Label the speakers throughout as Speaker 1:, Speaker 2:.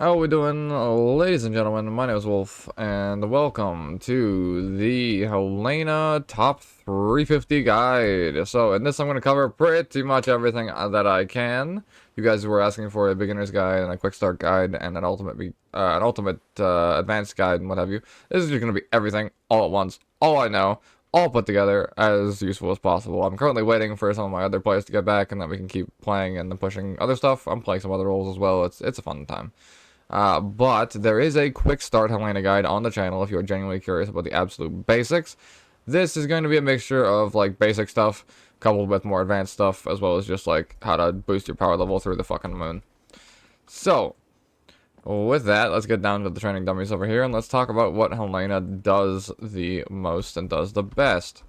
Speaker 1: How are we doing, ladies and gentlemen? My name is Wolf, and welcome to the Helena Top 350 Guide. So, in this, I'm going to cover pretty much everything that I can. You guys were asking for a beginner's guide and a quick start guide and an ultimate advanced guide and what have you. This is just going to be everything all at once, all I know, all put together as useful as possible. I'm currently waiting for some of my other players to get back, and then we can keep playing and pushing other stuff. I'm playing some other roles as well. It's a fun time. But there is a quick start Helena guide on the channel if you're genuinely curious about the absolute basics. This is going to be a mixture of like basic stuff coupled with more advanced stuff, as well as just like how to boost your power level through the fucking moon. So, with that, let's get down to the training dummies over here and let's talk about what Helena does the most and does the best.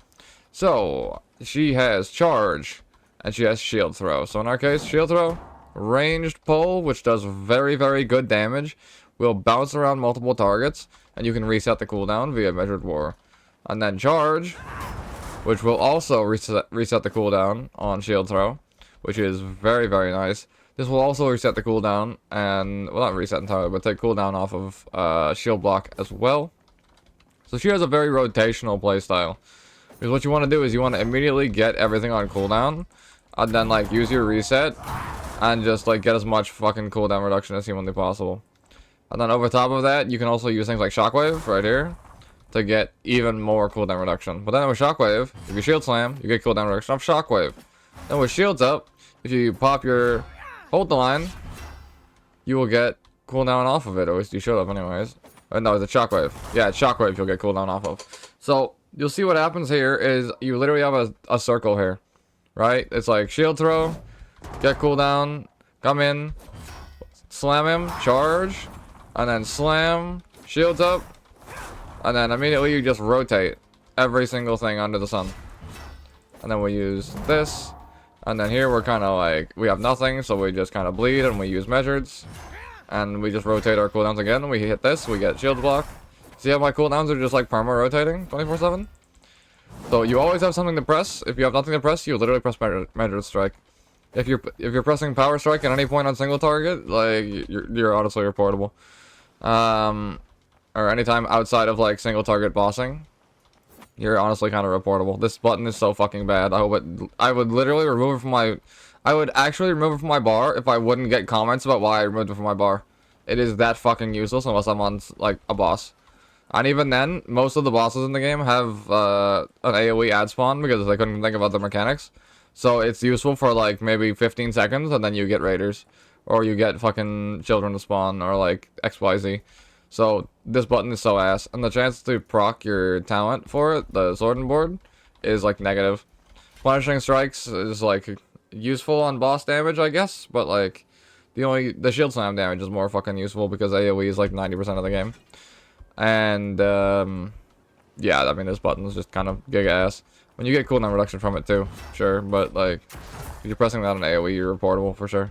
Speaker 1: So, she has charge and she has shield throw. So in our case, shield throw, ranged pull, which does very, very good damage, will bounce around multiple targets, and you can reset the cooldown via measured war. And then charge, which will also reset the cooldown on shield throw, which is very, very nice. This will also reset the cooldown, and, well, not reset entirely, but take cooldown off of shield block as well. So she has a very rotational playstyle. Because what you want to do is you want to immediately get everything on cooldown, and then, like, use your reset, and just, like, get as much fucking cooldown reduction as humanly possible. And then over top of that, you can also use things like Shockwave, right here, to get even more cooldown reduction. But then with Shockwave, if you shield slam, you get cooldown reduction off Shockwave. Then with shields up, if you pop your hold the line, you will get cooldown off of it, or at least you should have anyways. No, it's a Shockwave. Yeah, it's Shockwave you'll get cooldown off of. So, you'll see what happens here is you literally have a circle here, right? It's like shield throw, get cooldown, come in, slam him, charge, and then slam, shields up, and then immediately you just rotate every single thing under the sun. And then we use this, and then here we're kind of like, we have nothing, so we just kind of bleed, and we use measures, and we just rotate our cooldowns again, we hit this, we get shield block. See how my cooldowns are just like perma-rotating 24/7? So you always have something to press. If you have nothing to press, you literally press measured strike. If you're pressing power strike at any point on single target, like you're honestly reportable. Or anytime outside of like single target bossing, you're honestly kind of reportable. This button is so fucking bad. I would literally remove it from my. I would actually remove it from my bar if I wouldn't get comments about why I removed it from my bar. It is that fucking useless unless I'm on like a boss. And even then, most of the bosses in the game have an AoE ad spawn because they couldn't think of other mechanics. So it's useful for like maybe 15 seconds and then you get raiders. Or you get fucking children to spawn or like XYZ. So this button is so ass. And the chance to proc your talent for it, the sword and board, is like negative. Punishing strikes is like useful on boss damage, I guess. But like the shield slam damage is more fucking useful because AoE is like 90% of the game. And yeah, I mean this button is just kind of giga ass. When you get cooldown reduction from it too, sure, but like if you're pressing that on AoE, you're reportable for sure.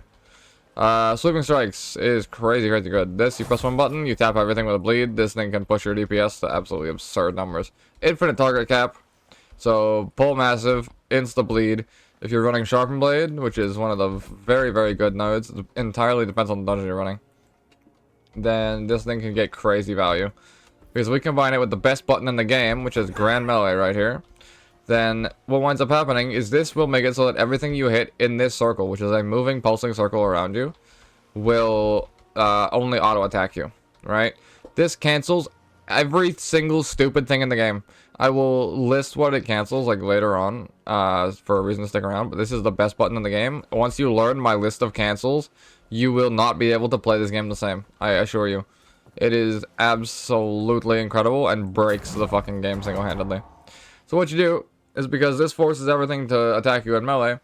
Speaker 1: Sweeping strikes is crazy good. This, you press one button, you tap everything with a bleed. This thing can push your DPS to absolutely absurd numbers. Infinite target cap, so pull massive, insta bleed. If you're running Sharpen Blade, which is one of the very, very good nodes, it entirely depends on the dungeon you're running, then this thing can get crazy value. Because we combine it with the best button in the game, which is Grand Melee right here, then what winds up happening is this will make it so that everything you hit in this circle, which is a moving, pulsing circle around you, will only auto-attack you, right? This cancels every single stupid thing in the game. I will list what it cancels like later on for a reason to stick around, but this is the best button in the game. Once you learn my list of cancels, you will not be able to play this game the same, I assure you. It is absolutely incredible and breaks the fucking game single-handedly. So what you do is, because this forces everything to attack you in melee,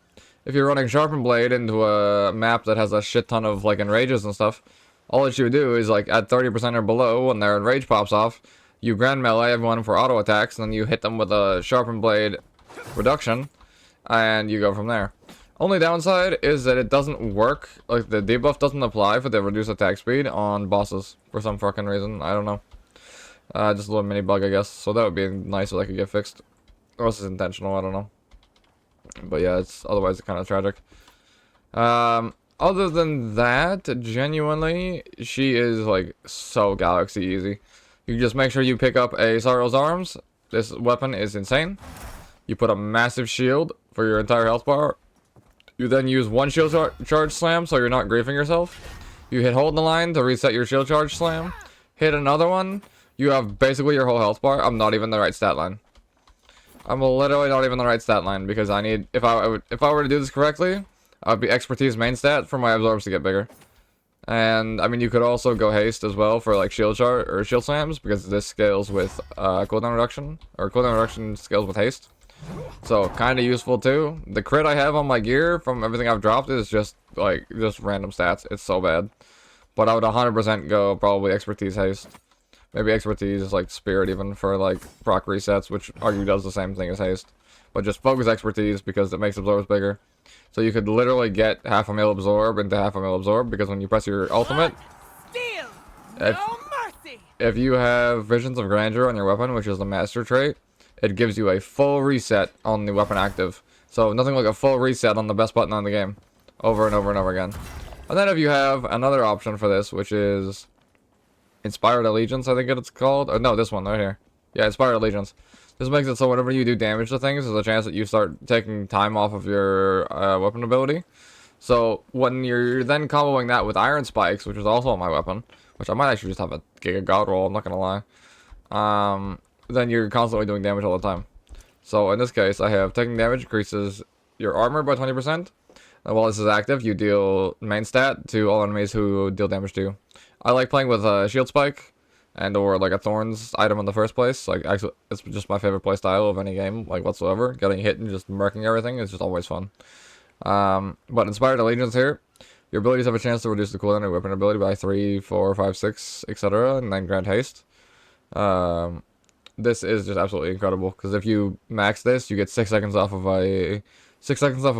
Speaker 1: if you're running Sharpen Blade into a map that has a shit ton of like enrages and stuff, all that you do is like at 30% or below when their enrage pops off, you Grand Melee everyone for auto attacks, and then you hit them with a Sharpen Blade reduction, and you go from there. Only downside is that it doesn't work, like the debuff doesn't apply for the reduced attack speed on bosses for some fucking reason. I don't know. Just a little mini bug, I guess. So that would be nice if that could get fixed. Or else it's intentional, I don't know. But yeah, it's otherwise it's kind of tragic. Other than that, genuinely, she is like so galaxy easy. You just make sure you pick up a Sorrel's Arms. This weapon is insane. You put a massive shield for your entire health bar. You then use one shield charge slam so you're not griefing yourself. You hit hold the line to reset your shield charge slam. Hit another one. You have basically your whole health bar. I'm not even the right stat line. I'm literally not even the right stat line because I need, if I were to do this correctly, I'd be expertise main stat for my absorbs to get bigger. And I mean, you could also go haste as well for like shield charge or shield slams because this scales with cooldown reduction, or cooldown reduction scales with haste. So kind of useful too. The crit I have on my gear from everything I've dropped is just random stats. It's so bad. But I would 100% go probably expertise haste. Maybe expertise like spirit even for like proc resets, which arguably does the same thing as haste. But just focus expertise because it makes absorbs bigger. So you could literally get half a mil absorb into half a mil absorb because when you press your ultimate, if you have visions of grandeur on your weapon, which is the master trait, it gives you a full reset on the weapon active. So nothing like a full reset on the best button on the game, over and over and over again. And then if you have another option for this, which is Inspired Allegiance, I think it's called. Or no, this one right here. Yeah, Inspired Allegiance. This makes it so whenever you do damage to things, there's a chance that you start taking time off of your weapon ability. So when you're then comboing that with Iron Spikes, which is also on my weapon, which I might actually just have a Giga God roll, I'm not gonna lie. Then you're constantly doing damage all the time. So in this case, I have taking damage increases your armor by 20%. And while this is active, you deal main stat to all enemies who deal damage to you. I like playing with a shield spike and or like a thorns item in the first place. Like actually, it's just my favorite play style of any game, like whatsoever. Getting hit and just murking everything is just always fun. But Inspired Allegiance here, your abilities have a chance to reduce the cooldown of your weapon ability by 3, 4, 5, 6, etc. and then grant haste. This is just absolutely incredible because if you max this, you get 6 seconds off of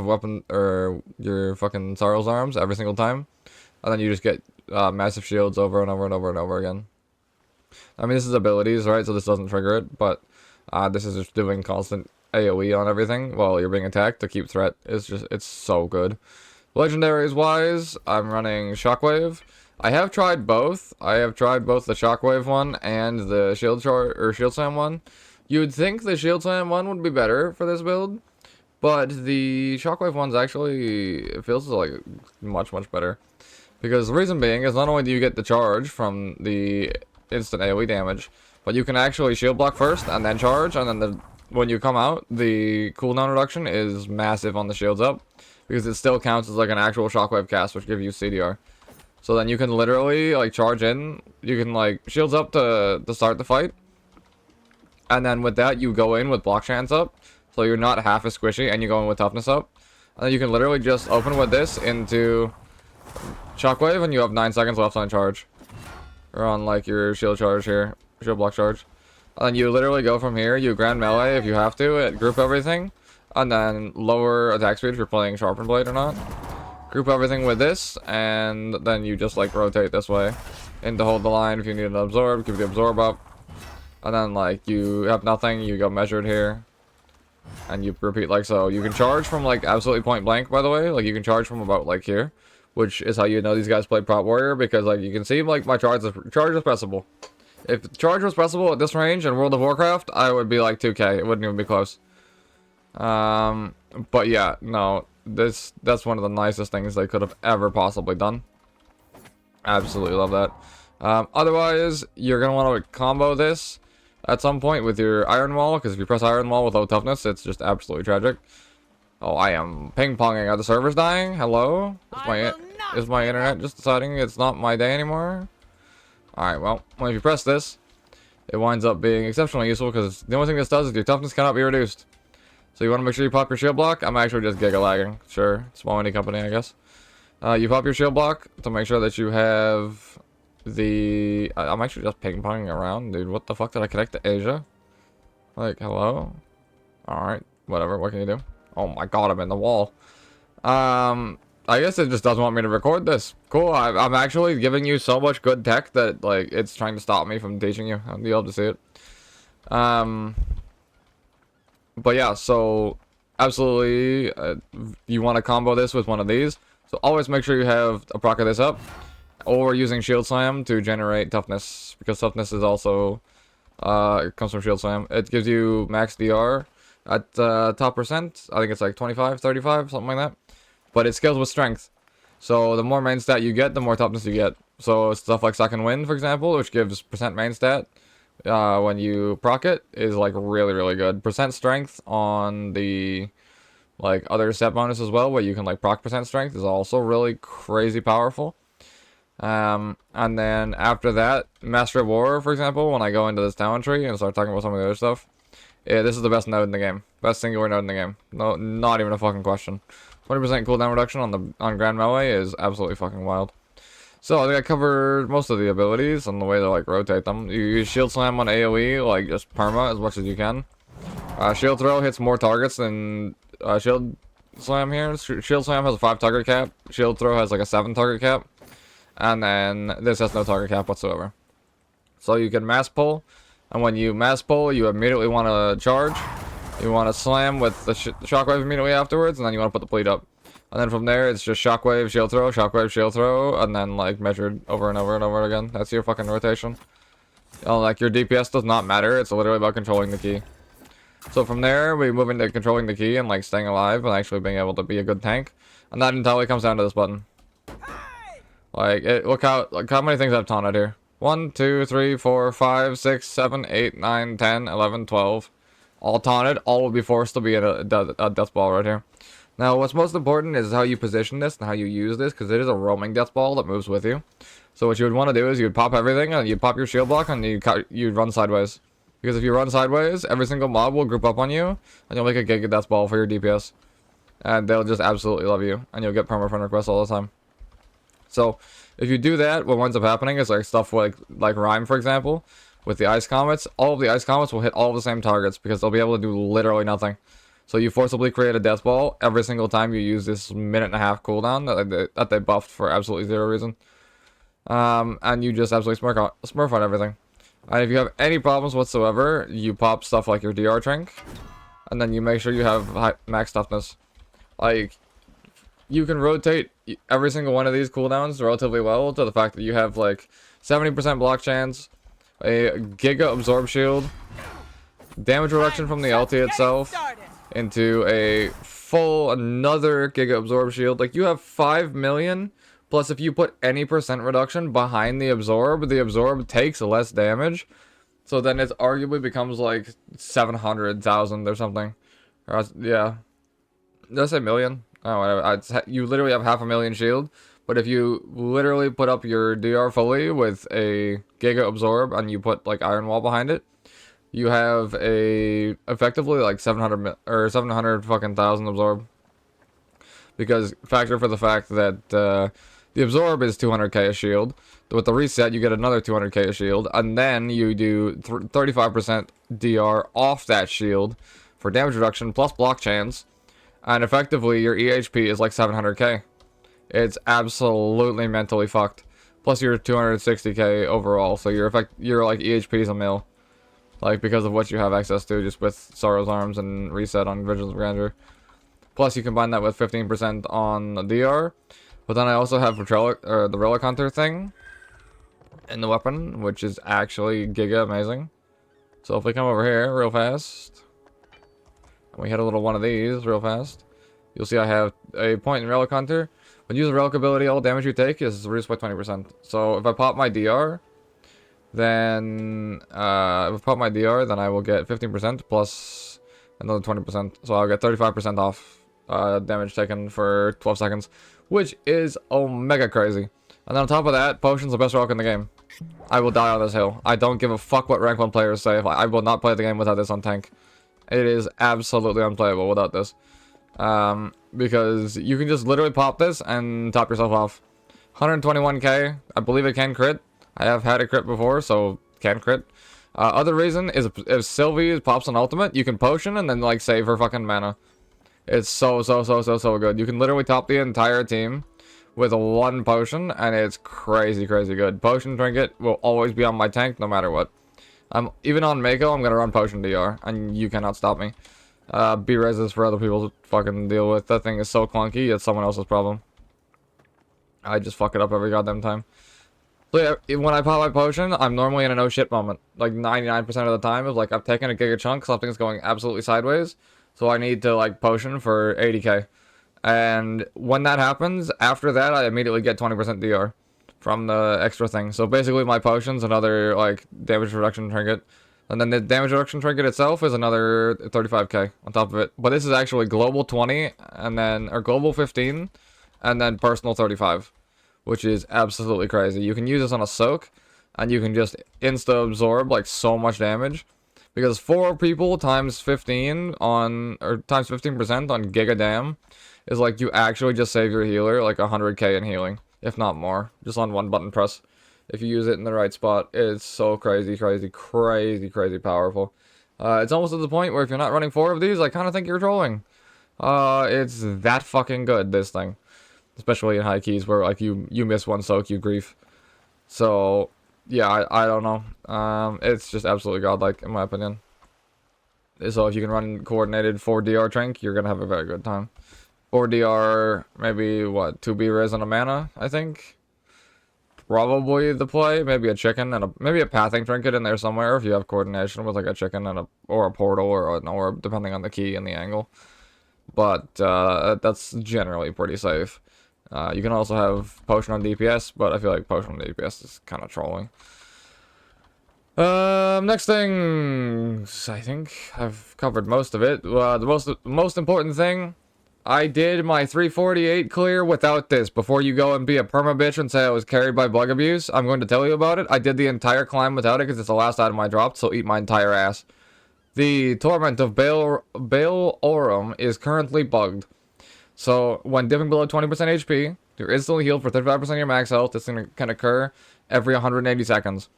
Speaker 1: weapon or your fucking Sorrel's Arms every single time, and then you just get massive shields over and over and over and over again. I mean, this is abilities, right? So this doesn't trigger it, but this is just doing constant AoE on everything while you're being attacked to keep threat. It's so good. Legendaries wise, I'm running Shockwave. I have tried both. I have tried both the Shockwave one and the Shield Slam one. You would think the Shield Slam one would be better for this build, but the Shockwave one's actually, it feels like much better. Because the reason being is not only do you get the charge from the instant AoE damage, but you can actually shield block first and then charge, and then when you come out, the cooldown reduction is massive on the shields up, because it still counts as like an actual Shockwave cast, which gives you CDR. So then you can literally like charge in, you can like shields up to start the fight, and then with that you go in with block chance up, so you're not half as squishy, and you go in with toughness up, and then you can literally just open with this into Shockwave, and you have 9 seconds left on charge, or on like your shield charge here, shield block charge, and then you literally go from here. You grand melee if you have to, group everything, and then lower attack speed if you're playing Sharpened Blade or not. Group everything with this, and then you just like rotate this way into hold the line if you need an absorb, keep the absorb up, and then like you have nothing, you go measured here, and you repeat like so. You can charge from like absolutely point blank, by the way. Like you can charge from about like here, which is how you know these guys play Prop Warrior, because like you can see like my charge is pressable. If charge was pressable at this range in World of Warcraft, I would be like 2k. It wouldn't even be close. But yeah, no. That's one of the nicest things they could have ever possibly done. Absolutely love that. Otherwise, you're going to want to combo this at some point with your Iron Wall, because if you press Iron Wall without toughness, it's just absolutely tragic. Oh, I am ping-ponging. Are the servers dying? Hello? Is my internet just deciding it's not my day anymore? Alright, well, if you press this, it winds up being exceptionally useful, because the only thing this does is your toughness cannot be reduced. So you want to make sure you pop your shield block. I'm actually just giga lagging. Sure, small indie company, I guess. You pop your shield block to make sure that you have the... I'm actually just ping-ponging around, dude. What the fuck did I connect to Asia? Like, hello? Alright, whatever. What can you do? Oh my god, I'm in the wall. I guess it just doesn't want me to record this. Cool, I'm actually giving you so much good tech that, like, it's trying to stop me from teaching you. You'll be able to see it. But yeah, so absolutely, you want to combo this with one of these. So always make sure you have a proc of this up, or using Shield Slam to generate toughness, because toughness is also it comes from Shield Slam. It gives you max DR at top percent. I think it's like 25, 35, something like that. But it scales with strength. So the more main stat you get, the more toughness you get. So stuff like Second Wind, for example, which gives percent main stat when you proc it, is like really, really good. Percent strength on the like other set bonus as well, where you can like proc percent strength, is also really crazy powerful. And then after that, Master of War, for example, when I go into this talent tree and start talking about some of the other stuff, yeah, this is the best node in the game. Best singular node in the game. No, not even a fucking question. 20% cooldown reduction on Grand Melee is absolutely fucking wild. So I think I covered most of the abilities and the way to like rotate them. You use Shield Slam on AoE, like just perma as much as you can. Shield Throw hits more targets than Shield Slam here. Shield Slam has a 5 target cap. Shield Throw has like a 7 target cap. And then this has no target cap whatsoever. So you can mass pull. And when you mass pull, you immediately want to charge. You want to slam with the shockwave immediately afterwards. And then you want to put the bleed up. And then from there, it's just shockwave, shield throw, and then like measured over and over and over again. That's your fucking rotation. You know, like your DPS does not matter. It's literally about controlling the key. So from there, we move into controlling the key and like staying alive and actually being able to be a good tank. And that entirely comes down to this button. Like, look how many things I've taunted here. 1, 2, 3, 4, 5, 6, 7, 8, 9, 10, 11, 12. All taunted. All will be forced to be in a death ball right here. Now, what's most important is how you position this and how you use this, because it is a roaming death ball that moves with you. So what you would want to do is you'd pop everything, and you'd pop your shield block, and you'd run sideways. Because if you run sideways, every single mob will group up on you, and you'll make a Giga Death Ball for your DPS. And they'll just absolutely love you, and you'll get perma friend requests all the time. So, if you do that, what winds up happening is like stuff like Rhyme, for example, with the Ice Comets. All of the Ice Comets will hit all of the same targets, because they'll be able to do literally nothing. So you forcibly create a death ball every single time you use this 1.5-minute cooldown that they buffed for absolutely zero reason. And you just absolutely smurf on everything. And if you have any problems whatsoever, you pop stuff like your DR Trink. And then you make sure you have max toughness. Like, you can rotate every single one of these cooldowns relatively well to the fact that you have like 70% block chance, a Giga Absorb Shield, damage reduction from the LT itself, into a full another Giga Absorb Shield. Like, you have 5 million, plus if you put any percent reduction behind the absorb takes less damage. So then it arguably becomes like 700,000 or something. Or, yeah. Did I say million? Oh, whatever. You literally have 500,000 shield. But if you literally put up your DR fully with a Giga Absorb and you put like Iron Wall behind it, you have a effectively like 700 fucking thousand absorb. Because factor for the fact that the absorb is 200k a shield. With the reset, you get another 200k a shield, and then you do 35% DR off that shield for damage reduction plus block chance, and effectively your EHP is like 700k. It's absolutely mentally fucked. Plus you're 260k overall, so your like EHP is a mil. Like, because of what you have access to just with Sorrow's Arms and Reset on Vigilance of Grandeur. Plus, you combine that with 15% on the DR. But then I also have the Relic Hunter thing in the weapon, which is actually Giga amazing. So if we come over here real fast, and we hit a little one of these real fast, you'll see I have a point in Relic Hunter. When you use the Relic ability, all damage you take is reduced by 20%. So if I pop my DR, then if I pop my DR, then I will get 15% plus another 20%. So I'll get 35% off damage taken for 12 seconds, which is omega crazy. And then on top of that, Potion's the best relic in the game. I will die on this hill. I don't give a fuck what rank 1 players say. I will not play the game without this on tank. It is absolutely unplayable without this. Because you can just literally pop this and top yourself off. 121k, I believe it can crit. I have had it crit before, so can crit. Other reason is if Sylvie pops an ultimate, you can potion and then like save her fucking mana. It's so good. You can literally top the entire team with one potion, and it's crazy good. Potion Trinket will always be on my tank no matter what. Even on Mako, I'm gonna run Potion DR, and you cannot stop me. B-res is for other people to fucking deal with. That thing is so clunky, it's someone else's problem. I just fuck it up every goddamn time. So yeah, when I pop my potion, I'm normally in a no shit moment. Like 99% of the time, of like I've taken a giga chunk, something's going absolutely sideways, so I need to like potion for 80k. And when that happens, after that, I immediately get 20% DR from the extra thing. So basically, my potion's another like damage reduction trinket, and then the damage reduction trinket itself is another 35k on top of it. But this is actually global 20, and then or global 15, and then personal 35. Which is absolutely crazy. You can use this on a soak, and you can just insta-absorb, like, so much damage. Because 4 people times 15 on, or times 15% on Giga Dam is like, you actually just save your healer, like, 100k in healing. If not more. Just on one button press. If you use it in the right spot. It's so crazy powerful. It's almost to the point where if you're not running 4 of these, I kind of think you're trolling. It's that fucking good, this thing. Especially in high keys where like you miss one soak, you grief. So yeah, I don't know. It's just absolutely godlike in my opinion. So if you can run coordinated 4DR Trink, you're gonna have a very good time. 4DR, maybe what, 2B Riz and a mana, I think. Probably the play. Maybe a chicken and maybe a pathing trinket in there somewhere if you have coordination with like a chicken and or a portal or an orb, depending on the key and the angle. But that's generally pretty safe. You can also have potion on DPS, but I feel like potion on DPS is kind of trolling. Next thing, I think I've covered most of it. The most important thing, I did my 348 clear without this. Before you go and be a perma bitch and say I was carried by bug abuse, I'm going to tell you about it. I did the entire climb without it because it's the last item I dropped, so eat my entire ass. The Torment of Bale Aurum is currently bugged. So, when dipping below 20% HP, you're instantly healed for 35% of your max health. This can occur every 180 seconds.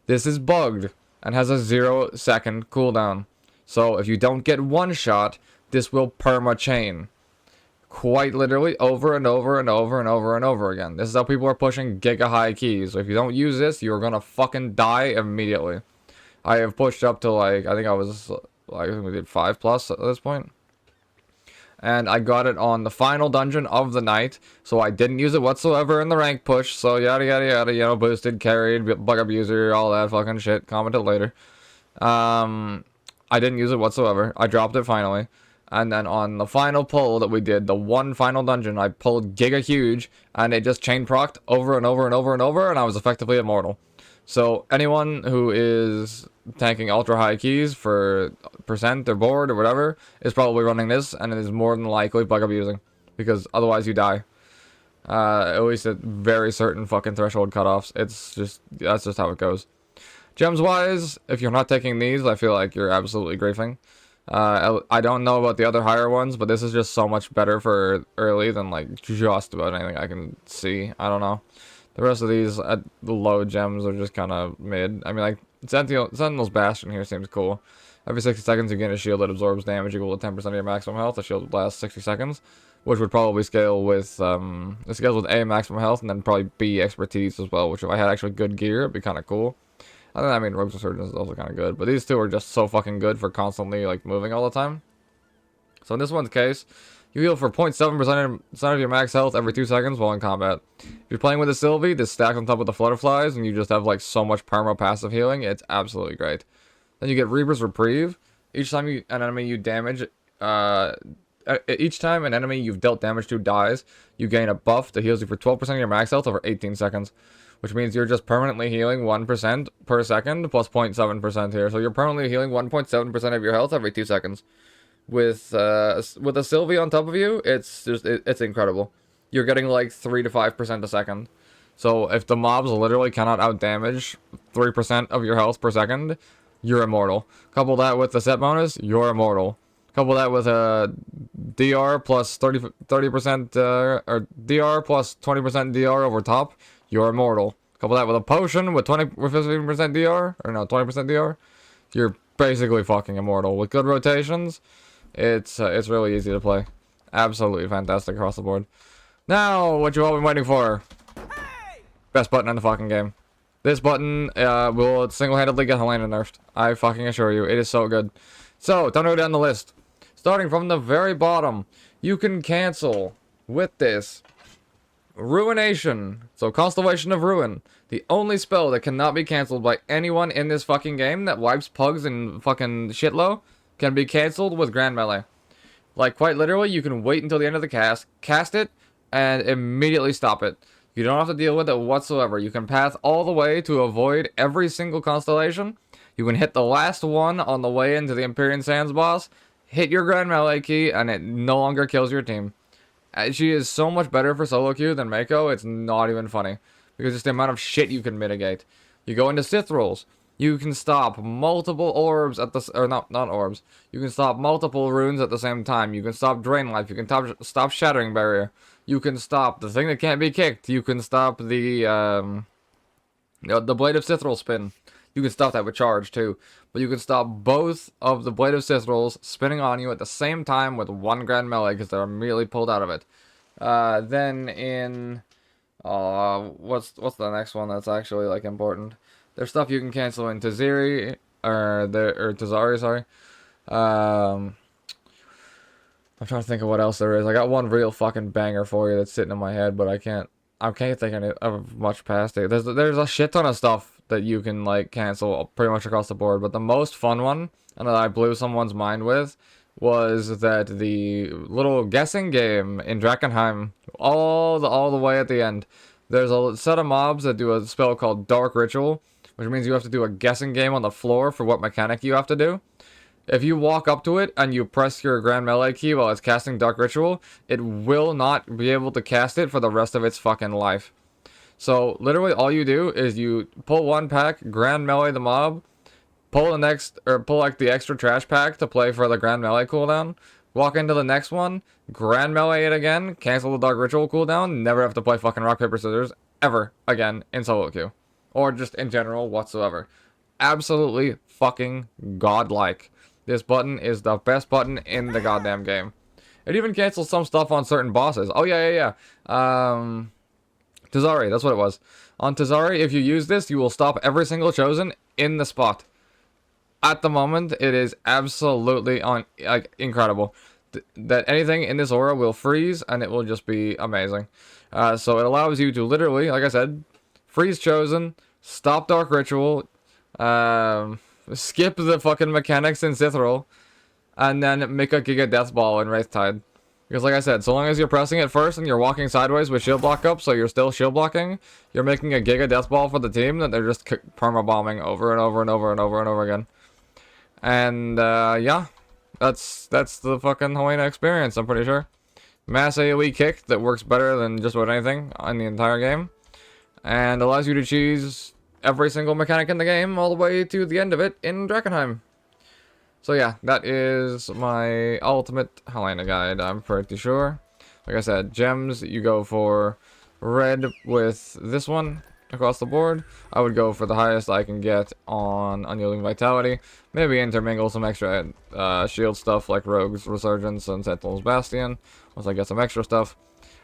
Speaker 1: This is bugged and has a 0-second cooldown. So, if you don't get one shot, this will perma-chain. Quite literally, over and over and over and over and over again. This is how people are pushing giga-high keys. So, if you don't use this, you're gonna fucking die immediately. I have pushed up to, like, I think we did 5+ at this point. And I got it on the final dungeon of the night, so I didn't use it whatsoever in the rank push, so yada yada yada, you know, boosted, carried, bug abuser, all that fucking shit, commented later. I didn't use it whatsoever, I dropped it finally, and then on the final pull that we did, the one final dungeon, I pulled giga huge, and it just chain procced over and over and over and over, and I was effectively immortal. So anyone who is tanking ultra high keys for percent or board or whatever is probably running this, and it is more than likely bug abusing because otherwise you die. At least at very certain fucking threshold cutoffs. That's just how it goes. Gems wise, if you're not taking these, I feel like you're absolutely griefing. I don't know about the other higher ones, but this is just so much better for early than like just about anything I can see. I don't know. The rest of these at the low gems are just kind of mid. I mean, like, Sentinel's Bastion here seems cool. Every 60 seconds you gain a shield that absorbs damage equal to 10% of your maximum health. The shield would last 60 seconds, which would probably scale with, it scales with A, maximum health, and then probably B, expertise as well, which if I had actually good gear, it'd be kind of cool. I mean, Rogue's Resurgence is also kind of good, but these two are just so fucking good for constantly, like, moving all the time. So in this one's case, you heal for 0.7% of your max health every 2 seconds while in combat. If you're playing with a Sylvie, this stacks on top of the Flutterflies, and you just have like so much perma passive healing. It's absolutely great. Then you get Reaper's Reprieve. Each time an enemy you damage, each time an enemy you've dealt damage to dies, you gain a buff that heals you for 12% of your max health over 18 seconds. Which means you're just permanently healing 1% per second plus 0.7% here. So you're permanently healing 1.7% of your health every 2 seconds. With a Sylvie on top of you, it's incredible. You're getting like 3 to 5% a second. So if the mobs literally cannot outdamage 3% of your health per second, you're immortal. Couple that with the set bonus, you're immortal. Couple that with a DR plus 30% or DR plus 20% DR over top, you're immortal. Couple that with a potion with 15% DR, or no, 20% DR, you're basically fucking immortal. With good rotations, it's really easy to play. Absolutely fantastic across the board. Now, what you all been waiting for? Best button in the fucking game. This button will single-handedly get Helena nerfed. I fucking assure you, it is so good. So, time to go down the list. Starting from the very bottom, you can cancel with this Ruination. So, Constellation of Ruin. The only spell that cannot be cancelled by anyone in this fucking game that wipes pugs and fucking shitlow can be cancelled with Grand Melee. Like, quite literally, you can wait until the end of the cast it, and immediately stop it. You don't have to deal with it whatsoever. You can path all the way to avoid every single constellation. You can hit the last one on the way into the Empyrean Sands boss, hit your Grand Melee key, and it no longer kills your team. She is so much better for solo queue than Mako, it's not even funny. Because just the amount of shit you can mitigate. You go into Sith rolls. You can stop multiple orbs at the... Or not orbs. You can stop multiple runes at the same time. You can stop Drain Life. You can stop Shattering Barrier. You can stop the thing that can't be kicked. You can stop the Blade of Sith roll spin. You can stop that with charge too. But you can stop both of the Blade of Sith rolls spinning on you at the same time with one Grand Melee because they're immediately pulled out of it. Then in... what's the next one that's actually like important? There's stuff you can cancel in Tazari, or Tazari, sorry. I'm trying to think of what else there is. I got one real fucking banger for you that's sitting in my head, but I can't think of much past it. There's a shit ton of stuff that you can like cancel pretty much across the board, but the most fun one, and that I blew someone's mind with, was that the little guessing game in Drakkenheim, all the way at the end, there's a set of mobs that do a spell called Dark Ritual, which means you have to do a guessing game on the floor for what mechanic you have to do. If you walk up to it and you press your Grand Melee key while it's casting Dark Ritual, it will not be able to cast it for the rest of its fucking life. So, literally all you do is you pull one pack, Grand Melee the mob, pull like the extra trash pack to play for the Grand Melee cooldown, walk into the next one, Grand Melee it again, cancel the Dark Ritual cooldown, never have to play fucking rock, paper, scissors ever again in solo queue. Or just in general whatsoever. Absolutely fucking godlike. This button is the best button in the goddamn game. It even cancels some stuff on certain bosses. Oh, yeah. Tazari, that's what it was. On Tazari, if you use this, you will stop every single chosen in the spot. At the moment, it is absolutely incredible. That anything in this aura will freeze, and it will just be amazing. So it allows you to literally, like I said, freeze chosen, stop Dark Ritual, skip the fucking mechanics in Sith roll, and then make a Giga Death Ball in Wraith Tide. Because like I said, so long as you're pressing it first and you're walking sideways with shield block up, so you're still shield blocking, you're making a Giga Death Ball for the team that they're just perma-bombing over and over and over and over and over again. And, yeah, that's the fucking Helena experience, I'm pretty sure. Mass AoE kick that works better than just about anything in the entire game. And allows you to choose every single mechanic in the game all the way to the end of it in Drakkenheim. So yeah, that is my ultimate Helena guide, I'm pretty sure. Like I said, gems, you go for red with this one across the board. I would go for the highest I can get on Unyielding Vitality. Maybe intermingle some extra shield stuff like Rogue's Resurgence and Sentinel's Bastion, once I get some extra stuff.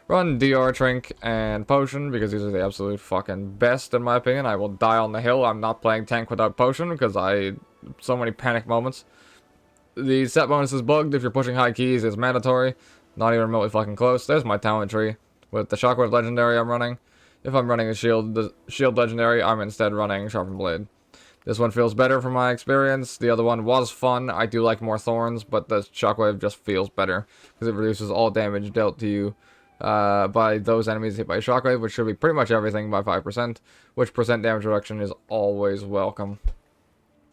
Speaker 1: Run DR Trink and Potion, because these are the absolute fucking best in my opinion. I will die on the hill. I'm not playing tank without Potion, because so many panic moments. The set bonus is bugged. If you're pushing high keys, it's mandatory. Not even remotely fucking close. There's my talent tree with the Shockwave Legendary I'm running. If I'm running the Shield Legendary, I'm instead running Sharpened Blade. This one feels better from my experience. The other one was fun. I do like more Thorns, but the Shockwave just feels better, because it reduces all damage dealt to you by those enemies hit by Shockwave, which should be pretty much everything by 5%, which percent damage reduction is always welcome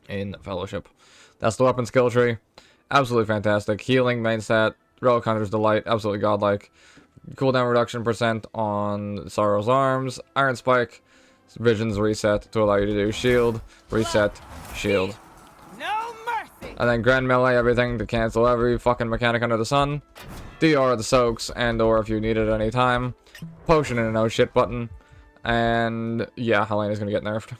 Speaker 1: in Fellowship. That's the weapon skill tree. Absolutely fantastic. Healing, main stat, Relic Hunter's Delight, absolutely godlike. Cooldown reduction percent on Sorrow's Arms, Iron Spike, Visions reset to allow you to do shield, reset, shield.
Speaker 2: No mercy.
Speaker 1: And then Grand Melee everything to cancel every fucking mechanic under the sun. DR the soaks, and or if you need it at any time. Potion and a no shit button. And yeah, Helena's gonna get nerfed.